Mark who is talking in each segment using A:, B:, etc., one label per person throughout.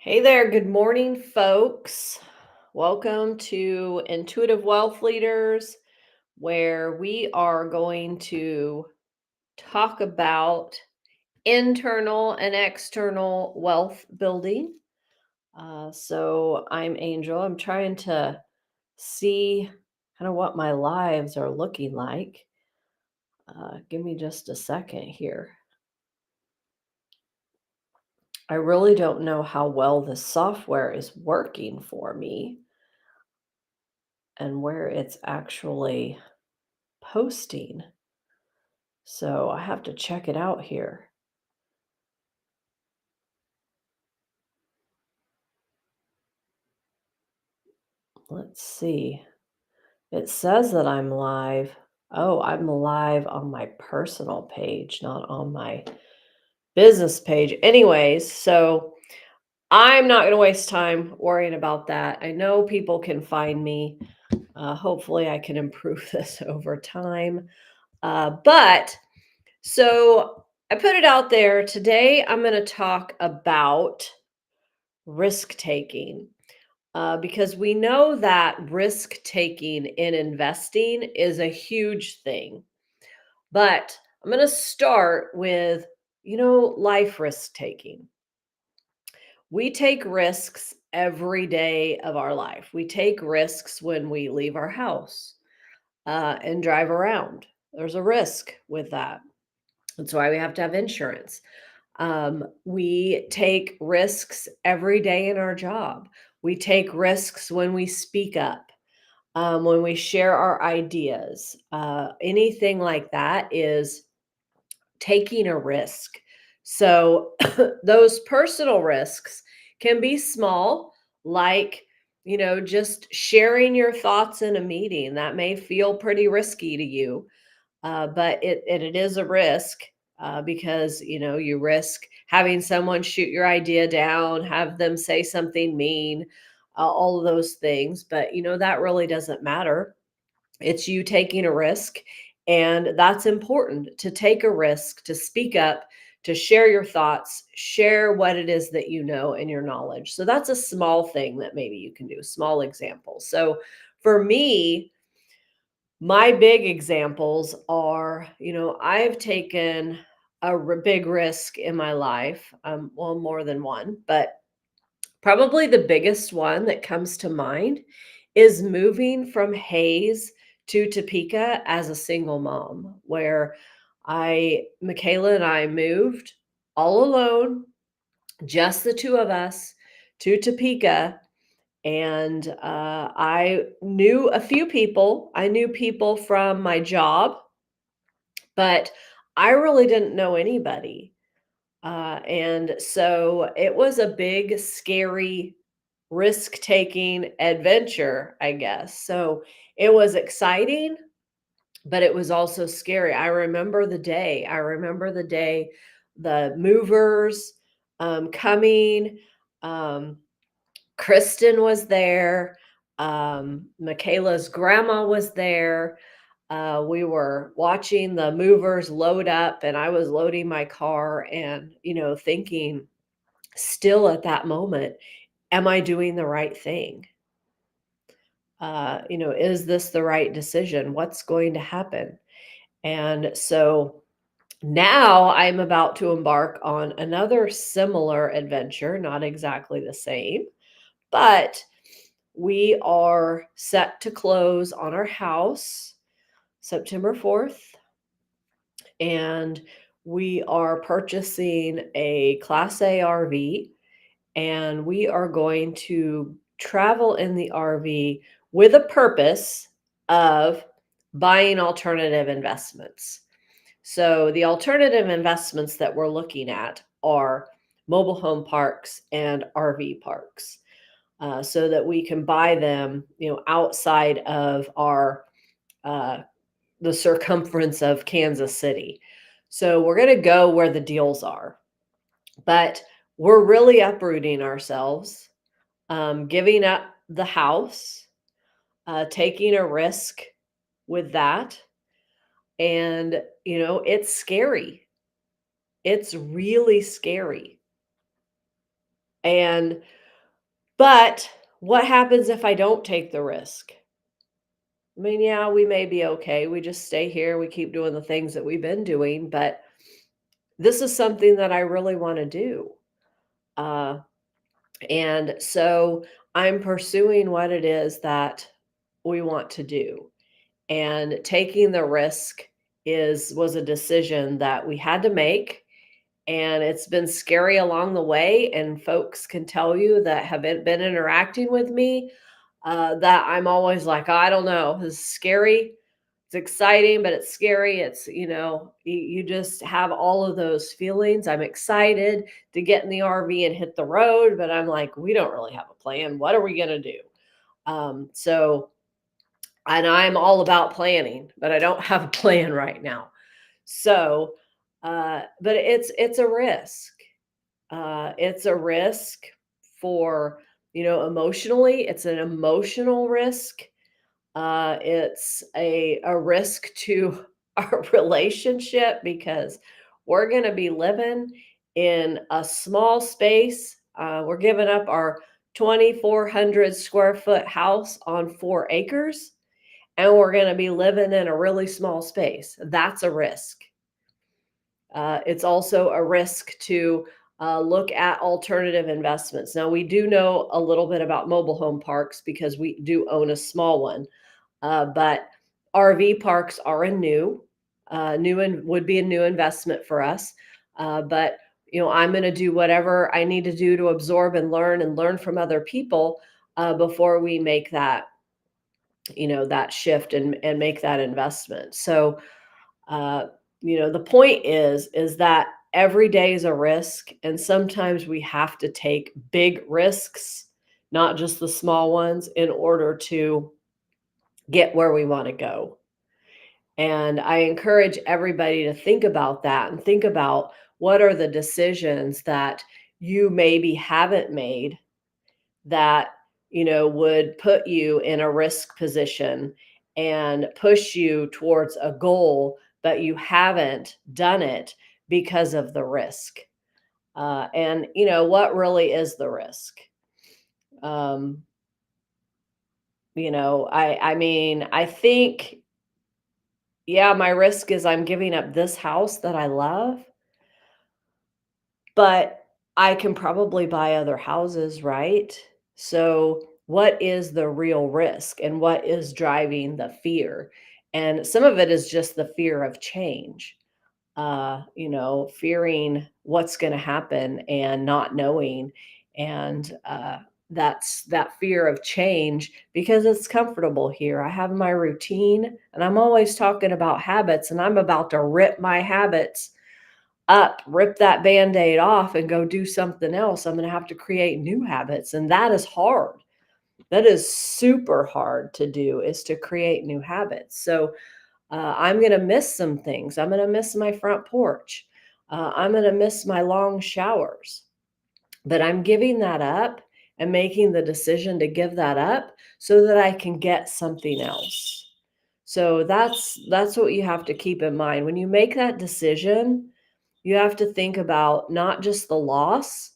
A: Hey there, good morning, folks. Welcome to Intuitive Wealth Leaders, where we are going to talk about internal and external wealth building. So I'm Angel. I'm trying to see kind of what my lives are looking like. Give me just a second here. I really don't know how well this software is working for me and where it's actually posting. So I have to check it out here. Let's see. It says that I'm live. Oh, I'm live on my personal page, not on my business page. Anyways, so I'm not going to waste time worrying about that. I know people can find me. Hopefully, I can improve this over time. But so I put it out there. Today, I'm going to talk about risk taking. Because we know that risk taking in investing is a huge thing. But I'm going to start with, life risk taking. We take risks every day of our life. We take risks when we leave our house and drive around. There's a risk with that. That's why we have to have insurance. We take risks every day in our job. We take risks when we speak up, when we share our ideas. Anything like that is taking a risk. So those personal risks can be small, like, just sharing your thoughts in a meeting. That may feel pretty risky to you, but it is a risk because you risk having someone shoot your idea down, have them say something mean, all of those things. But that really doesn't matter. It's you taking a risk, and that's important to take a risk, to speak up, to share your thoughts, share what it is that you know and your knowledge. So that's a small thing that maybe you can do, small example. So for me, my big examples are, I've taken a big risk in my life. Well, more than one, but probably the biggest one that comes to mind is moving from Hayes to Topeka as a single mom, where Michaela and I moved all alone, just the two of us, to Topeka. And I knew a few people. I knew people from my job, but I really didn't know anybody. And so it was a big, scary, risk taking adventure, I guess. So it was exciting, but it was also scary. I remember the day. The movers coming. Um, Kristen was there. Michaela's grandma was there. We were watching the movers load up, and I was loading my car and, thinking still at that moment, am I doing the right thing? Is this the right decision? What's going to happen? And so now I'm about to embark on another similar adventure, not exactly the same, but we are set to close on our house September 4th, and we are purchasing a Class A RV, and we are going to travel in the RV with a purpose of buying alternative investments. So, the alternative investments that we're looking at are mobile home parks and RV parks, so that we can buy them, outside of our the circumference of Kansas City. So we're going to go where the deals are, but we're really uprooting ourselves, giving up the house, taking a risk with that. And, it's scary. It's really scary. And but what happens if I don't take the risk? I mean, yeah, we may be okay. We just stay here. We keep doing the things that we've been doing, but this is something that I really want to do. Uh, and so I'm pursuing what it is that we want to do. And taking the risk is was a decision that we had to make, and it's been scary along the way, and folks can tell you that have been interacting with me, that I'm always like, "I don't know, this is scary. It's exciting, but it's scary." It's, you just have all of those feelings. I'm excited to get in the RV and hit the road, but I'm like, "We don't really have a plan. What are we gonna do?" So and I'm all about planning, but I don't have a plan right now. So, but it's a risk. It's a risk for, emotionally, it's an emotional risk. It's a risk to our relationship because we're going to be living in a small space. We're giving up our 2,400 square foot house on 4 acres, and we're going to be living in a really small space. That's a risk. It's also a risk to look at alternative investments. Now, we do know a little bit about mobile home parks because we do own a small one, but RV parks are a new and would be a new investment for us. But I'm going to do whatever I need to do to absorb and learn from other people before we make that shift and make that investment. So uh, the point is that every day is a risk, and sometimes we have to take big risks, not just the small ones, in order to get where we want to go. And I encourage everybody to think about that and think about what are the decisions that you maybe haven't made that would put you in a risk position and push you towards a goal, but you haven't done it because of the risk. And what really is the risk? um I mean, I think, yeah, my risk is I'm giving up this house that I love, but I can probably buy other houses, right? So, what is the real risk and what is driving the fear? And some of it is just the fear of change, fearing what's going to happen and not knowing. And that's that fear of change because it's comfortable here. I have my routine, and I'm always talking about habits, and I'm about to rip my habits up, rip that band-aid off and go do something else. I'm going to have to create new habits. And that is hard. That is super hard to do, is to create new habits. So I'm going to miss some things. I'm going to miss my front porch. I'm going to miss my long showers. But I'm giving that up and making the decision to give that up so that I can get something else. So that's what you have to keep in mind. When you make that decision, you have to think about not just the loss,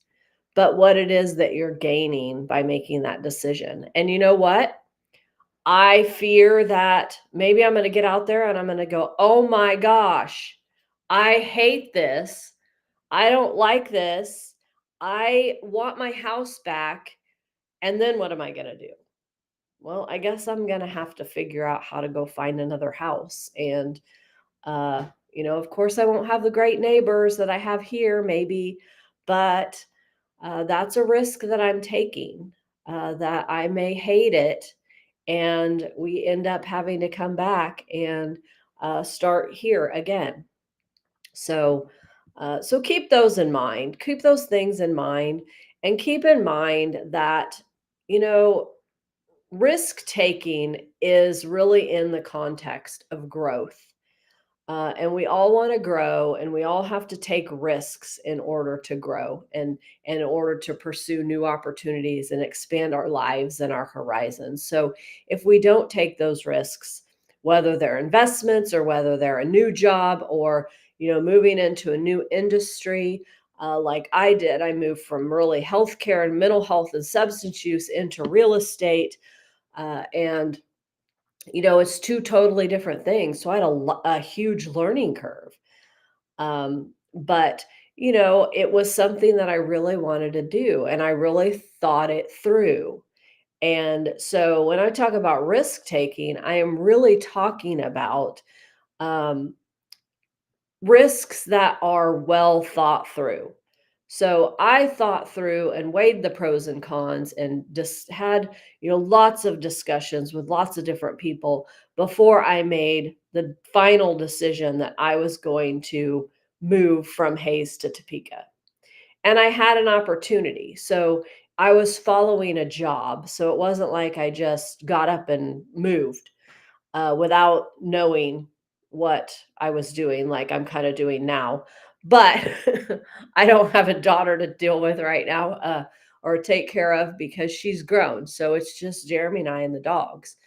A: but what it is that you're gaining by making that decision. And you know what? I fear that maybe I'm going to get out there and I'm going to go, "Oh my gosh, I hate this. I don't like this. I want my house back." And then what am I going to do? Well, I guess I'm going to have to figure out how to go find another house. And of course, I won't have the great neighbors that I have here, maybe, but that's a risk that I'm taking, that I may hate it. And we end up having to come back and start here again. So keep those in mind, keep those things in mind, and keep in mind that, you know, risk taking is really in the context of growth. And we all want to grow, and we all have to take risks in order to grow and in order to pursue new opportunities and expand our lives and our horizons. So if we don't take those risks, whether they're investments or whether they're a new job or moving into a new industry, like I did. I moved from really healthcare and mental health and substance use into real estate. And it's two totally different things. So I had a huge learning curve. But it was something that I really wanted to do, and I really thought it through. And so when I talk about risk taking, I am really talking about um, risks that are well thought through. So I thought through and weighed the pros and cons and just had, lots of discussions with lots of different people before I made the final decision that I was going to move from Hayes to Topeka. And I had an opportunity. So I was following a job. So it wasn't like I just got up and moved without knowing what I was doing, like I'm kind of doing now. But I don't have a daughter to deal with right now or take care of because she's grown. So it's just Jeremy and I and the dogs.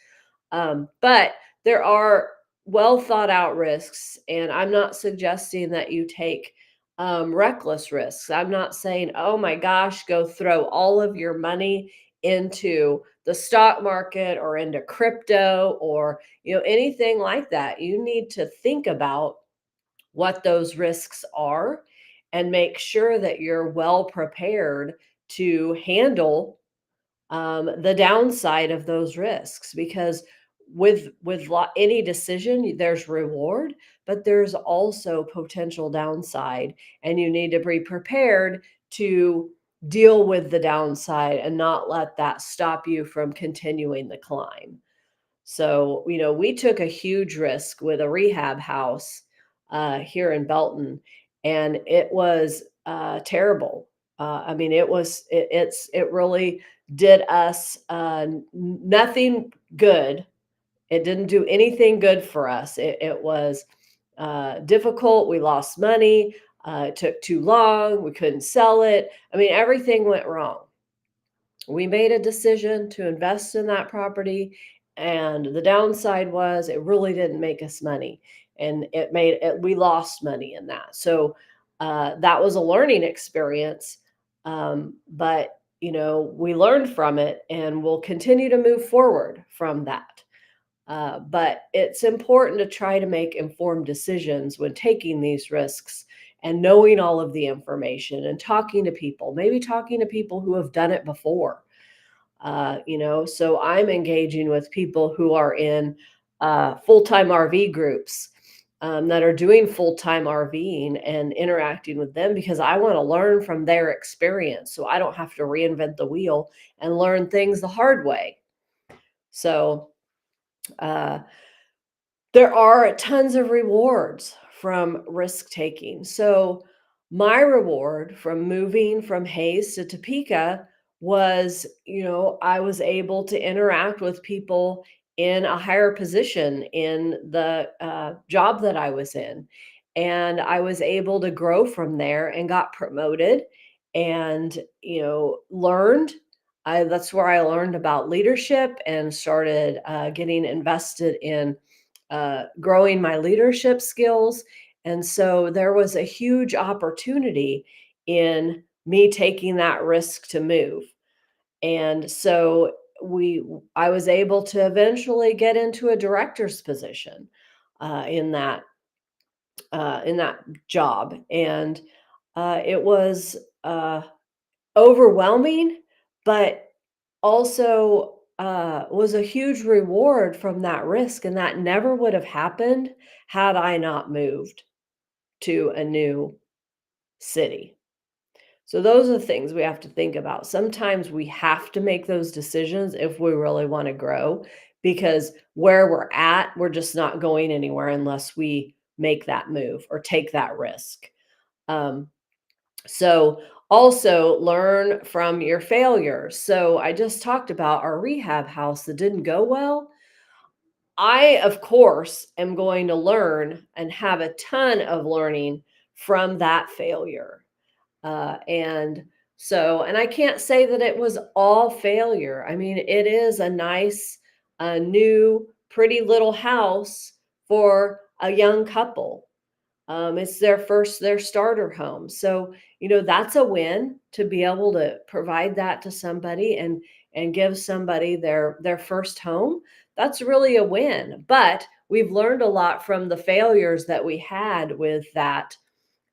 A: But there are well thought out risks, and I'm not suggesting that you take reckless risks. I'm not saying, oh my gosh, go throw all of your money into the stock market or into crypto or anything like that. You need to think about what those risks are and make sure that you're well prepared to handle the downside of those risks, because any decision there's reward, but there's also potential downside, and you need to be prepared to deal with the downside and not let that stop you from continuing the climb. So, we took a huge risk with a rehab house here in Belton, and it was terrible. I mean, it really did us nothing good. It didn't do anything good for us. It was difficult. We lost money. It took too long. We couldn't sell it. I mean, everything went wrong. We made a decision to invest in that property, and the downside was it really didn't make us money, and we lost money in that. So that was a learning experience, but we learned from it, and we'll continue to move forward from that. But it's important to try to make informed decisions when taking these risks and knowing all of the information and talking to people, maybe talking to people who have done it before. So I'm engaging with people who are in full-time RV groups that are doing full-time RVing and interacting with them because I want to learn from their experience so I don't have to reinvent the wheel and learn things the hard way. So, uh, there are tons of rewards from risk taking. So, my reward from moving from Hayes to Topeka was, I was able to interact with people in a higher position in the job that I was in. And I was able to grow from there and got promoted and, learned. That's where I learned about leadership and started getting invested in growing my leadership skills. And so there was a huge opportunity in me taking that risk to move. And so I was able to eventually get into a director's position in that job, and it was overwhelming, but also was a huge reward from that risk, and that never would have happened had I not moved to a new city. So those are the things we have to think about. Sometimes we have to make those decisions if we really want to grow, because where we're at, we're just not going anywhere unless we make that move or take that risk. Um, so also learn from your failures. So I just talked about our rehab house that didn't go well. I, of course, am going to learn and have a ton of learning from that failure. And I can't say that it was all failure. I mean, it is a nice, new, pretty little house for a young couple. It's their starter home. So, that's a win to be able to provide that to somebody and give somebody their first home. That's really a win. But we've learned a lot from the failures that we had with that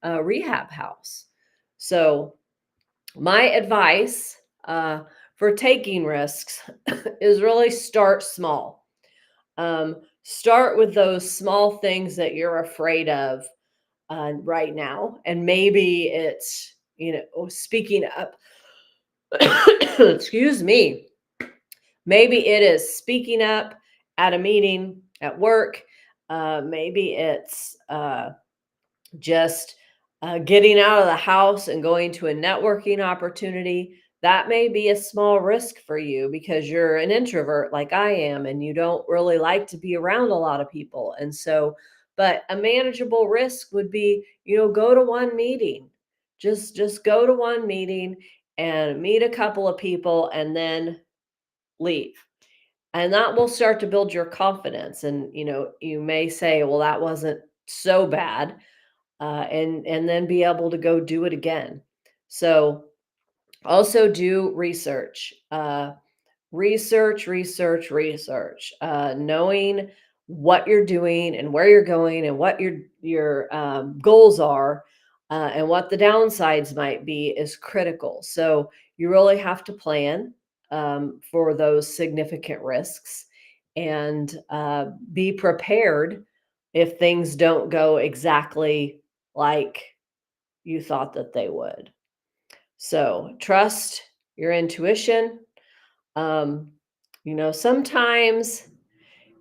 A: rehab house. So, my advice for taking risks is really start small. Start with those small things that you're afraid of right now. And maybe it's, speaking up. Excuse me. Maybe it is speaking up at a meeting at work. Maybe it's just getting out of the house and going to a networking opportunity. That may be a small risk for you because you're an introvert like I am and you don't really like to be around a lot of people. And so, but a manageable risk would be, go to one meeting. Just go to one meeting and meet a couple of people and then leave. And that will start to build your confidence. And, you may say, well, that wasn't so bad, and then be able to go do it again. So also do research. Research, knowing what you're doing and where you're going and what your goals are, and what the downsides might be is critical. So you really have to plan for those significant risks and be prepared if things don't go exactly like you thought that they would. So trust your intuition. um, Sometimes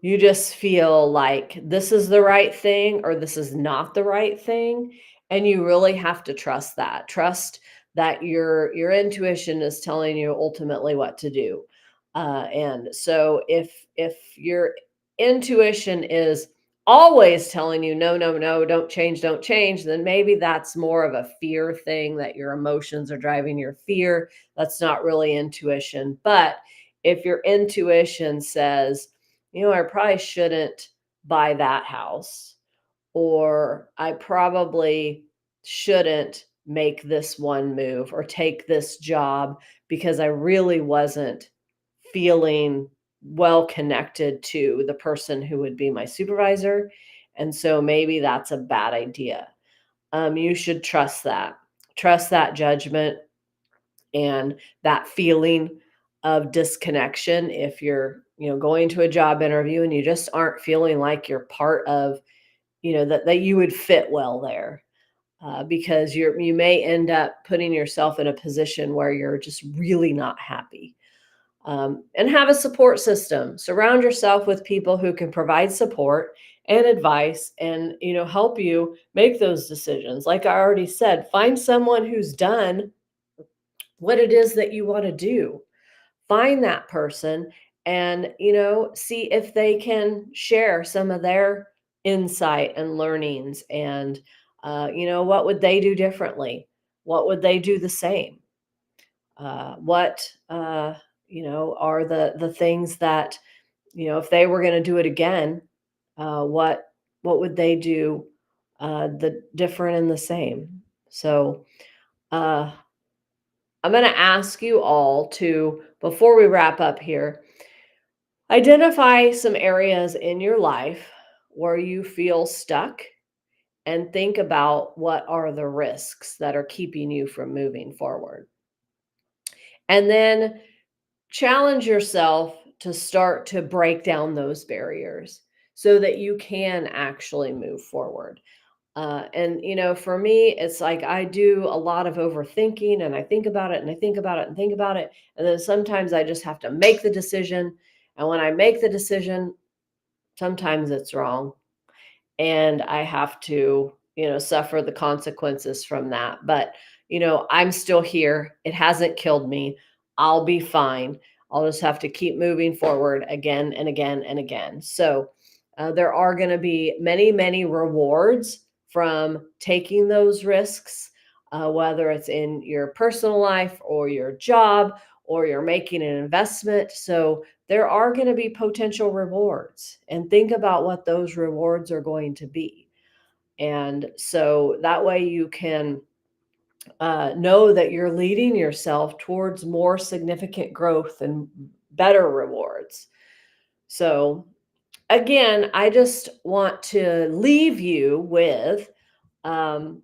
A: you just feel like this is the right thing or this is not the right thing, and you really have to trust that. Trust that your intuition is telling you ultimately what to do. And so if your intuition is always telling you no, no, no, don't change, then maybe that's more of a fear thing, that your emotions are driving your fear. That's not really intuition. But if your intuition says, I probably shouldn't buy that house, or I probably shouldn't make this one move or take this job because I really wasn't feeling well connected to the person who would be my supervisor. And so maybe that's a bad idea. You should trust that judgment and that feeling of disconnection. If you're, going to a job interview and you just aren't feeling like you're part of, that you would fit well there, because you may end up putting yourself in a position where you're just really not happy. And have a support system. Surround yourself with people who can provide support and advice and, help you make those decisions. Like I already said, find someone who's done what it is that you want to do. Find that person and, see if they can share some of their insight and learnings, and what would they do differently, what would they do the same, what are the things that, if they were going to do it again, what would they do the different and the same. So uh I'm going to ask you all to, before we wrap up here, identify some areas in your life where you feel stuck and think about what are the risks that are keeping you from moving forward. And then challenge yourself to start to break down those barriers so that you can actually move forward. And, for me, it's like I do a lot of overthinking and I think about it and I think about it and think about it. And then sometimes I just have to make the decision. And when I make the decision, sometimes it's wrong and I have to, suffer the consequences from that. But, I'm still here. It hasn't killed me. I'll be fine. I'll just have to keep moving forward again and again and again. So, there are going to be many, many rewards from taking those risks, whether it's in your personal life or your job or you're making an investment. So, there are going to be potential rewards, and think about what those rewards are going to be. And so that way you can know that you're leading yourself towards more significant growth and better rewards. So, again, I just want to leave you with um,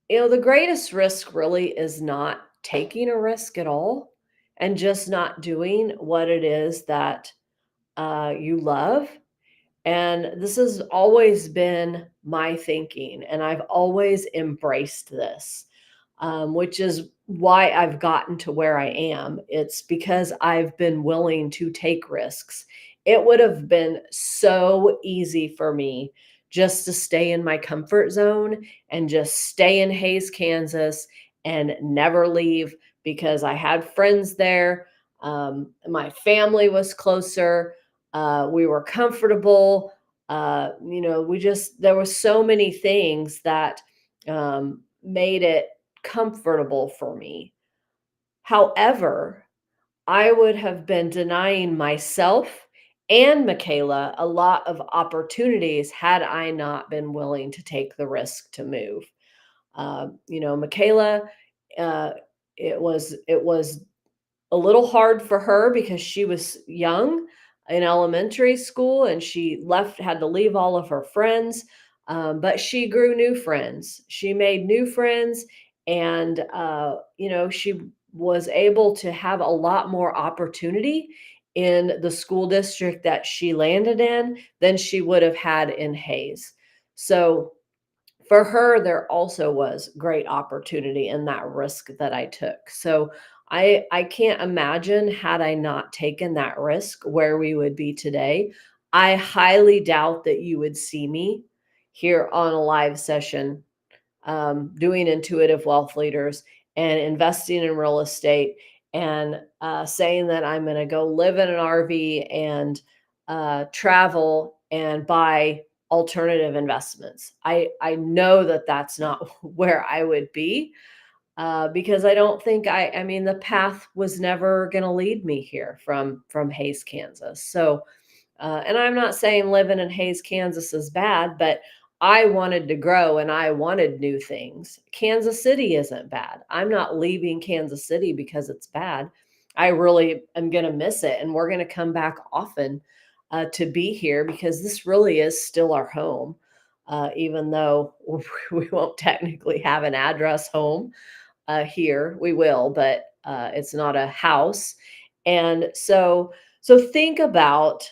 A: the greatest risk really is not taking a risk at all and just not doing what it is that you love. And this has always been my thinking, and I've always embraced this, which is why I've gotten to where I am. It's because I've been willing to take risks. It would have been so easy for me just to stay in my comfort zone and just stay in Hayes, Kansas and never leave because I had friends there. My family was closer. We were comfortable. There was so many things that made it comfortable for me. However, I would have been denying myself and Michaela a lot of opportunities had I not been willing to take the risk to move. Michaela, uh, it was a little hard for her because she was young in elementary school and she had to leave all of her friends. But she grew new friends. She made new friends, and she was able to have a lot more opportunity in the school district that she landed in than she would have had in Hayes. So for her, there also was great opportunity in that risk that I took. So I can't imagine had I not taken that risk where we would be today. I highly doubt that you would see me here on a live session doing intuitive wealth leaders and investing in real estate and saying that I'm going to go live in an RV and travel and buy alternative investments. I know that that's not where I would be because I don't think I mean the path was never going to lead me here from Hayes, Kansas. So and I'm not saying living in Hayes, Kansas is bad, but I wanted to grow and I wanted new things. Kansas City isn't bad. I'm not leaving Kansas City because it's bad. I really am going to miss it. And we're going to come back often to be here because this really is still our home, even though we won't technically have an address home here. We will, but it's not a house. And so think about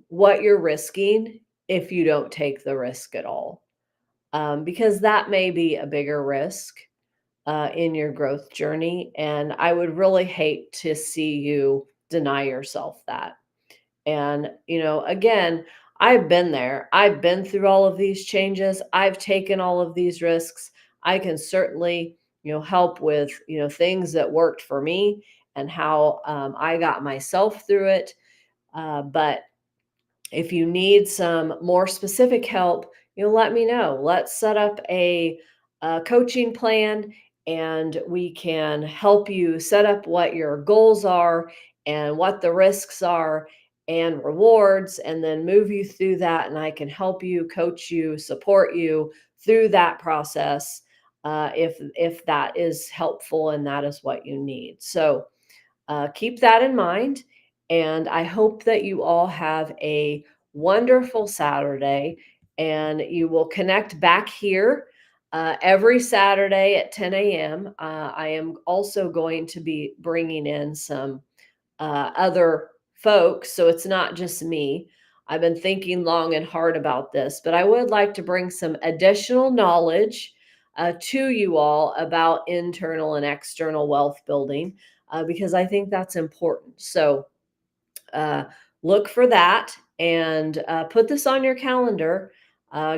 A: what you're risking if you don't take the risk at all, because that may be a bigger risk in your growth journey. And I would really hate to see you deny yourself that. And, again, I've been there. I've been through all of these changes. I've taken all of these risks. I can certainly, help with, things that worked for me and how I got myself through it. But if you need some more specific help, let me know. Let's set up a coaching plan and we can help you set up what your goals are and what the risks are and rewards, and then move you through that. And I can help you, coach you, support you through that process if that is helpful and that is what you need. So, keep that in mind. And I hope that you all have a wonderful Saturday and you will connect back here every Saturday at 10 a.m. I am also going to be bringing in some other folks. So it's not just me. I've been thinking long and hard about this, but I would like to bring some additional knowledge to you all about internal and external wealth building because I think that's important. So uh, look for that and put this on your calendar.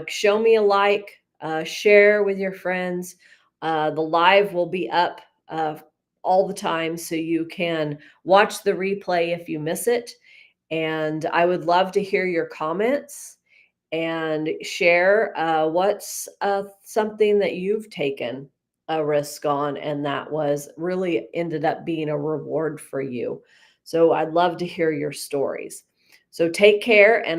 A: Show me a like, share with your friends. The live will be up all the time, so you can watch the replay if you miss it. And I would love to hear your comments and share what's something that you've taken a risk on and that was really ended up being a reward for you. So I'd love to hear your stories. So take care and